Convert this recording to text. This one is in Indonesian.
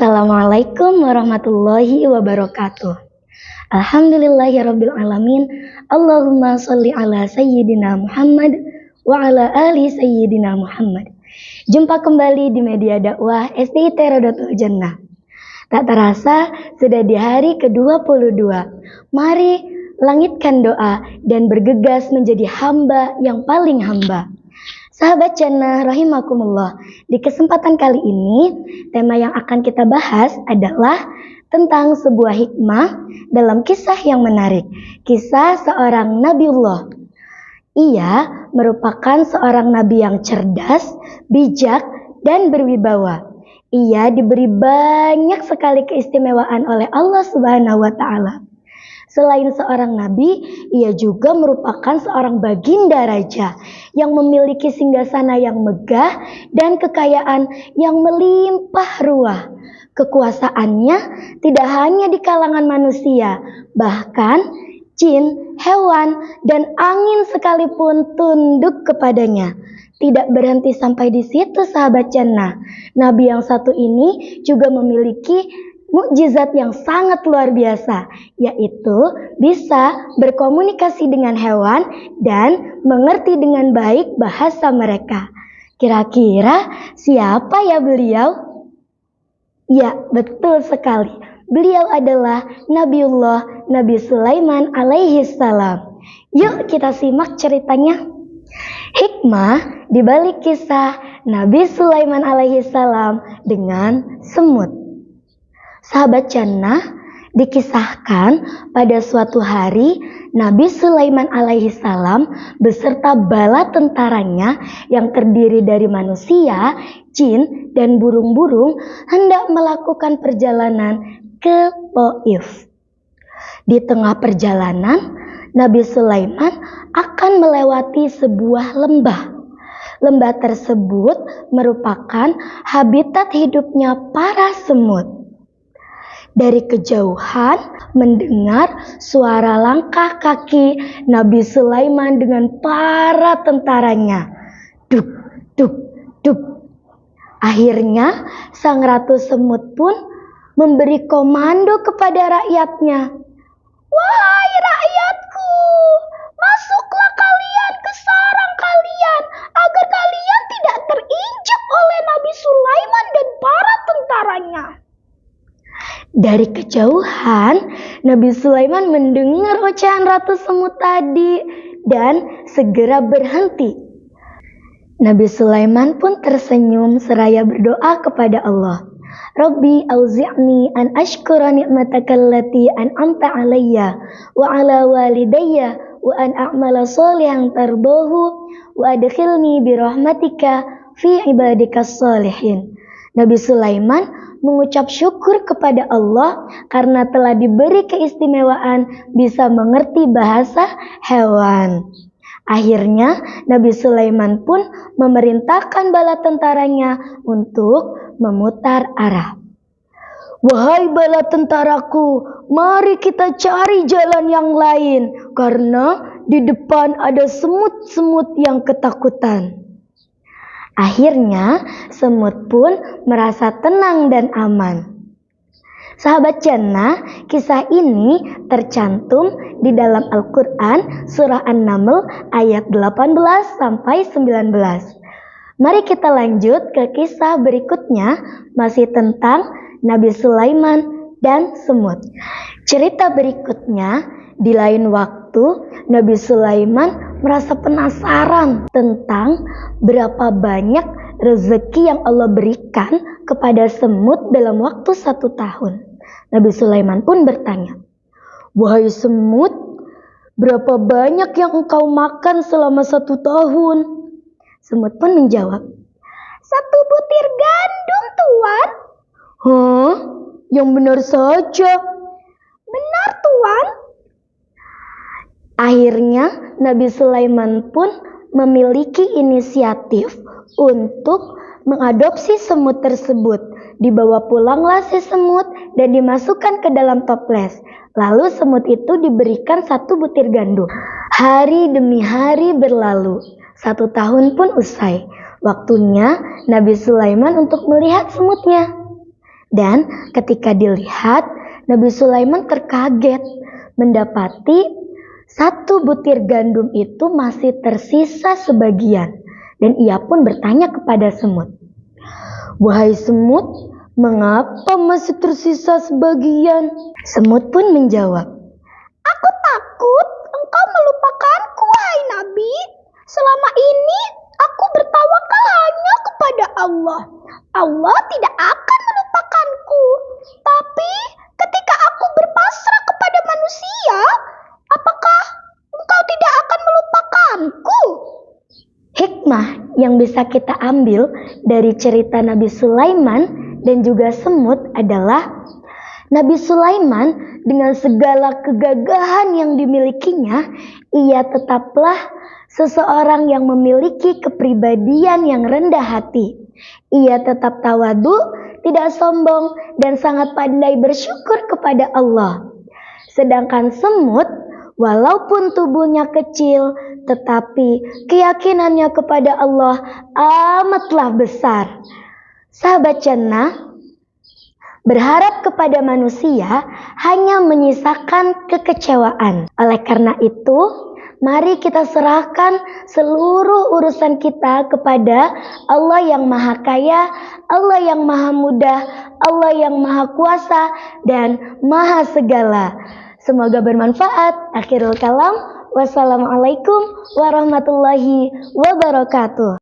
Assalamualaikum warahmatullahi wabarakatuh. Alhamdulillahirabbil alamin. Allahumma sholli ala sayyidina Muhammad wa ala ali sayyidina Muhammad. Jumpa kembali di media dakwah SDIT Rodotul Jannah. Tak terasa sudah di hari ke-22. Mari langitkan doa dan bergegas menjadi hamba yang paling hamba. Sahabat Jannah rahimakumullah, di kesempatan kali ini tema yang akan kita bahas adalah tentang sebuah hikmah dalam kisah yang menarik, kisah seorang Nabiullah. Ia merupakan seorang nabi yang cerdas, bijak, dan berwibawa. Ia diberi banyak sekali keistimewaan oleh Allah Subhanahu wa Ta'ala. Selain seorang nabi, ia juga merupakan seorang baginda raja yang memiliki singgasana yang megah dan kekayaan yang melimpah ruah. Kekuasaannya tidak hanya di kalangan manusia, bahkan jin, hewan, dan angin sekalipun tunduk kepadanya. Tidak berhenti sampai di situ, sahabat Jannah. Nabi yang satu ini juga memiliki mukjizat yang sangat luar biasa, yaitu bisa berkomunikasi dengan hewan dan mengerti dengan baik bahasa mereka. Kira-kira siapa ya beliau? Ya, betul sekali. Beliau adalah Nabiullah Nabi Sulaiman alaihi salam. Yuk kita simak ceritanya. Hikmah di balik kisah Nabi Sulaiman alaihi salam dengan semut. Sahabat Jannah, dikisahkan pada suatu hari Nabi Sulaiman alaihi salam beserta bala tentaranya yang terdiri dari manusia, jin, dan burung-burung hendak melakukan perjalanan ke Taif. Di tengah perjalanan, Nabi Sulaiman akan melewati sebuah lembah. Lembah tersebut merupakan habitat hidupnya para semut. Dari kejauhan mendengar suara langkah kaki Nabi Sulaiman dengan para tentaranya. Duk, duk, duk. Akhirnya sang ratu semut pun memberi komando kepada rakyatnya. Wahai rakyatku, masuklah kalian ke sarang kalian agar kalian tidak terinjak oleh Nabi Sulaiman dan para tentaranya. Dari kejauhan, Nabi Sulaiman mendengar ocehan Ratu Semut tadi dan segera berhenti. Nabi Sulaiman pun tersenyum seraya berdoa kepada Allah. Rabbi auzi'ni an ashkura ni'mataka allati an'amta alayya wa ala walidayya wa an a'mala shalihan tardahu wa adkhilni bi rahmatika fi ibadikas shalihin. Nabi Sulaiman mengucap syukur kepada Allah karena telah diberi keistimewaan bisa mengerti bahasa hewan. Akhirnya Nabi Sulaiman pun memerintahkan bala tentaranya untuk memutar arah. Wahai bala tentaraku, mari kita cari jalan yang lain karena di depan ada semut-semut yang ketakutan. Akhirnya semut pun merasa tenang dan aman. Sahabat Jannah, kisah ini tercantum di dalam Al-Quran surah An-Naml ayat 18 sampai 19. Mari kita lanjut ke kisah berikutnya, masih tentang Nabi Sulaiman dan semut. Cerita berikutnya, di lain waktu Nabi Sulaiman merasa penasaran tentang berapa banyak rezeki yang Allah berikan kepada semut dalam waktu 1 tahun. Nabi Sulaiman pun bertanya, wahai semut, berapa banyak yang engkau makan selama 1 tahun? Semut pun menjawab, 1 butir gandum, Tuan. Hah? Yang benar saja. Benar, Tuan. Akhirnya Nabi Sulaiman pun memiliki inisiatif untuk mengadopsi semut tersebut. Dibawa pulanglah si semut dan dimasukkan ke dalam toples. Lalu semut itu diberikan 1 butir gandum. Hari demi hari berlalu. 1 tahun pun usai. Waktunya Nabi Sulaiman untuk melihat semutnya. Dan ketika dilihat, Nabi Sulaiman terkaget mendapati satu butir gandum itu masih tersisa sebagian. Dan ia pun bertanya kepada semut, "Wahai semut, mengapa masih tersisa sebagian?" Semut pun menjawab, "Aku takut engkau melupakanku, wahai Nabi. Selama ini aku bertawakal hanya kepada Allah. Allah tidak akan melupakanku. Tapi ketika aku berpasrah kepada manusia, apakah engkau tidak akan melupakanku?" Hikmah yang bisa kita ambil dari cerita Nabi Sulaiman dan juga semut adalah Nabi Sulaiman dengan segala kegagahan yang dimilikinya, ia tetaplah seseorang yang memiliki kepribadian yang rendah hati. Ia tetap tawadu, tidak sombong, dan sangat pandai bersyukur kepada Allah. Sedangkan semut, walaupun tubuhnya kecil, tetapi keyakinannya kepada Allah amatlah besar. Sahabat Jannah, berharap kepada manusia hanya menyisakan kekecewaan. Oleh karena itu, mari kita serahkan seluruh urusan kita kepada Allah yang Maha Kaya, Allah yang Maha Mudah, Allah yang Maha Kuasa, dan Maha Segala. Semoga bermanfaat. Akhirul kalam. Wassalamualaikum warahmatullahi wabarakatuh.